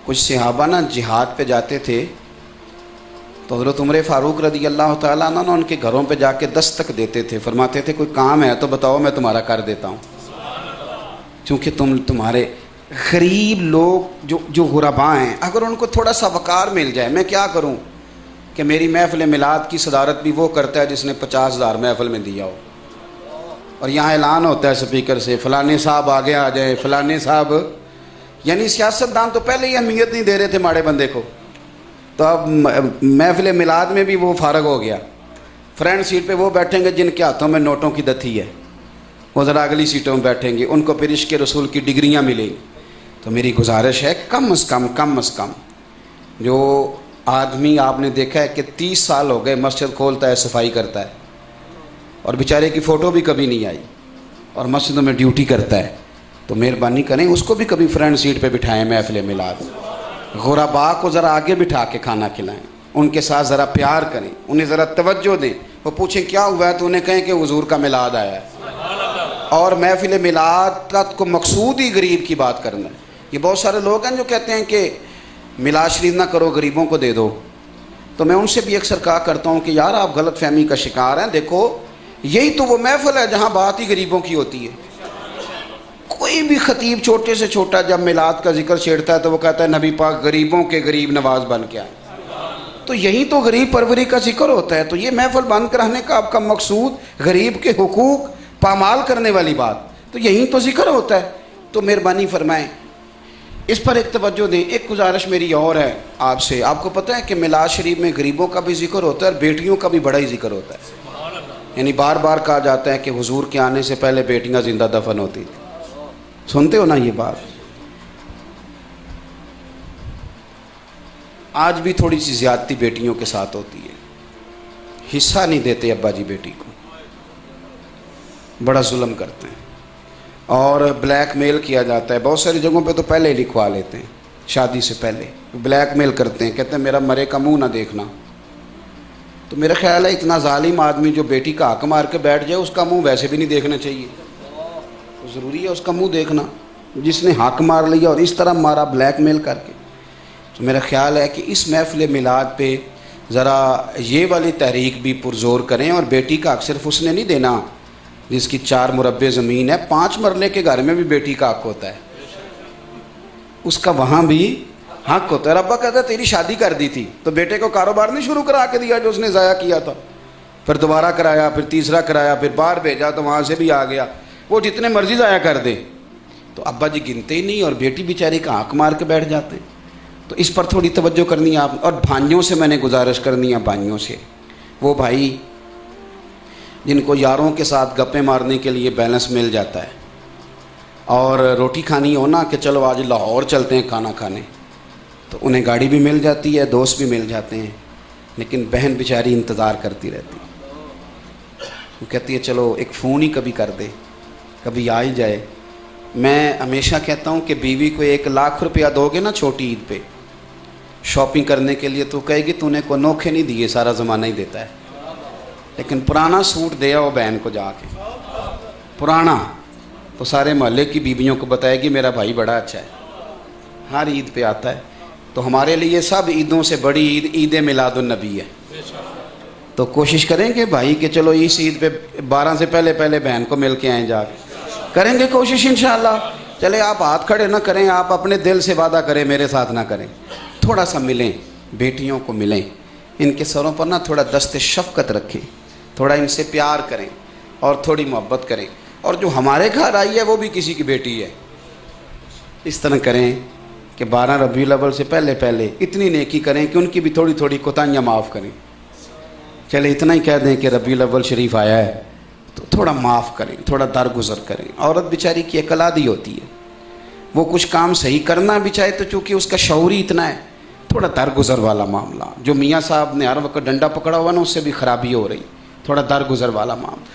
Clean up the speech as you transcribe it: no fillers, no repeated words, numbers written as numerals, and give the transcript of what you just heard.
कुछ सहाबा ना जिहाद पे जाते थे तो हज़रत उमर फ़ारूक रज़ी अल्लाह तआला अन्हु उनके घरों पे जाके दस्तक देते थे, फरमाते थे कोई काम है तो बताओ मैं तुम्हारा कर देता हूँ। क्योंकि तुम्हारे गरीब लोग जो गुरबा हैं, अगर उनको थोड़ा सा वक़ार मिल जाए। मैं क्या करूँ कि मेरी महफ़िल मिलाद की सदारत भी वो करता है जिसने 50,000 महफ़िल में दिया हो, और यहाँ ऐलान होता है स्पीकर से फ़लाने साहब आगे आ जाए, फ़लाने साहब। यानी सियासतदान तो पहले ही अहमियत नहीं दे रहे थे माड़े बंदे को, तो अब महफ़िल मिलाद में भी वो फारग हो गया। फ्रंट सीट पे वो बैठेंगे जिनके हाथों में नोटों की दथी है, वो ज़रा अगली सीटों में बैठेंगे, उनको फिर इश्क़ रसूल की डिग्रियाँ मिलेंगी। तो मेरी गुजारिश है कम अज़ कम जो आदमी आपने देखा है कि 30 साल हो गए मस्जिद खोलता है, सफाई करता है, और बेचारे की फ़ोटो भी कभी नहीं आई, और मस्जिदों में ड्यूटी करता है, तो मेहरबानी करें उसको भी कभी फ्रंट सीट पे बिठाएं। महफ़िल मिलाद गुरबा को ज़रा आगे बिठा के खाना खिलाएं, उनके साथ ज़रा प्यार करें, उन्हें ज़रा तवज्जो दें। वो पूछें क्या हुआ है तो उन्हें कहें कि हुजूर का मिलाद आया है। और महफ़िल मिलाद का को मकसूद ही गरीब की बात करना है। ये बहुत सारे लोग हैं जो कहते हैं कि मिलाद शरीफ ना करो, गरीबों को दे दो। तो मैं उनसे भी अक्सर कहा करता हूँ कि यार आप गलत फहमी का शिकार हैं। देखो यही तो वो महफ़िल है जहाँ बात ही गरीबों की होती है। कोई भी ख़तीब छोटे से छोटा जब मिलाद का जिक्र छेड़ता है तो वो कहता है नबी पाक गरीबों के गरीब नवाज बन के आए। तो यही तो गरीब परवरी का जिक्र होता है। तो ये महफ़िल बंद कराने का आपका मकसूद गरीब के हुकूक पामाल करने वाली बात, तो यही तो जिक्र होता है। तो मेहरबानी फरमाएं इस पर एक तवज्जो दें। एक गुजारिश मेरी और है आपसे, आपको पता है कि मिलाद शरीफ में गरीबों का भी जिक्र होता है और बेटियों का भी बड़ा ही जिक्र होता है। यानी बार बार कहा जाता है कि हुजूर के आने से पहले बेटियां जिंदा दफन होती थी। सुनते हो ना ये बात? आज भी थोड़ी सी ज्यादती बेटियों के साथ होती है, हिस्सा नहीं देते अब्बा जी बेटी को, बड़ा जुल्म करते हैं और ब्लैकमेल किया जाता है। बहुत सारी जगहों पे तो पहले ही लिखवा लेते हैं, शादी से पहले ब्लैकमेल करते हैं, कहते हैं मेरा मरे का मुंह ना देखना। तो मेरा ख्याल है इतना जालिम आदमी जो बेटी का हक मार के बैठ जाए उसका मुंह वैसे भी नहीं देखना चाहिए। तो ज़रूरी है उसका मुंह देखना जिसने हक मार लिया और इस तरह मारा ब्लैकमेल करके। तो मेरा ख्याल है कि इस महफ़िल मिलाद पे ज़रा ये वाली तहरीक भी पुरजोर करें। और बेटी का हक सिर्फ उसने नहीं देना जिसकी 4 मुरब्बे ज़मीन है, 5 मरले के घर में भी बेटी का हक होता है, उसका वहाँ भी हक होता है। रब्बा कहता है तेरी शादी कर दी थी तो बेटे को कारोबार नहीं शुरू करा के दिया जो उसने ज़ाया किया था, फिर दोबारा कराया, फिर तीसरा कराया, फिर बाहर भेजा तो वहाँ से भी आ गया, वो जितने मर्जी ज़ाया कर दे। तो अब्बा जी गिनते ही नहीं और बेटी बेचारी का हक मार के बैठ जाते हैं। तो इस पर थोड़ी तवज्जो करनी है आप। और भाइयों से मैंने गुजारिश करनी है, भाइयों से, वो भाई जिनको यारों के साथ गप्पे मारने के लिए बैलेंस मिल जाता है और रोटी खानी हो ना कि चलो आज लाहौर चलते हैं खाना खाने, तो उन्हें गाड़ी भी मिल जाती है, दोस्त भी मिल जाते हैं, लेकिन बहन बेचारी इंतज़ार करती रहती है। वो कहती है चलो एक फ़ोन ही कभी कर दे, कभी आ ही जाए। मैं हमेशा कहता हूँ कि बीवी को 1 लाख रुपया दोगे ना छोटी ईद पे शॉपिंग करने के लिए, तो कहेगी तूने को नोखे नहीं दिए, सारा ज़माना ही देता है। लेकिन पुराना सूट दे आओ बहन को जाके, पुराना, तो सारे मोहल्ले की बीवियों को बताएगी मेरा भाई बड़ा अच्छा है, हर ईद पे आता है। तो हमारे लिए सब ईदों से बड़ी ईद ईद मिलादुन नबी है। तो कोशिश करेंगे भाई कि चलो इस ईद पे 12 से पहले पहले बहन को मिल के आए, जाके करेंगे कोशिश इंशाअल्लाह। चले आप हाथ खड़े ना करें, आप अपने दिल से वादा करें, मेरे साथ ना करें, थोड़ा सा मिलें, बेटियों को मिलें, इनके सरों पर ना थोड़ा दस्ते शफ़क़त रखें, थोड़ा इनसे प्यार करें और थोड़ी मोहब्बत करें। और जो हमारे घर आई है वो भी किसी की बेटी है, इस तरह करें कि 12 रबीउल अव्वल से पहले पहले इतनी नेकी करें कि उनकी भी थोड़ी थोड़ी कोताहियाँ माफ़ करें। चले इतना ही कह दें कि रबीउल अव्वल शरीफ आया है तो थोड़ा माफ़ करें, थोड़ा दरगुजर करें। औरत बेचारी की अकलादी होती है, वो कुछ काम सही करना भी चाहे तो चूँकि उसका शऊर ही इतना है, थोड़ा दरगुजर वाला मामला, जो मियाँ साहब ने हर वक्त डंडा पकड़ा हुआ ना उससे भी ख़राबी हो रही, थोड़ा दरगुजर वाला मामला।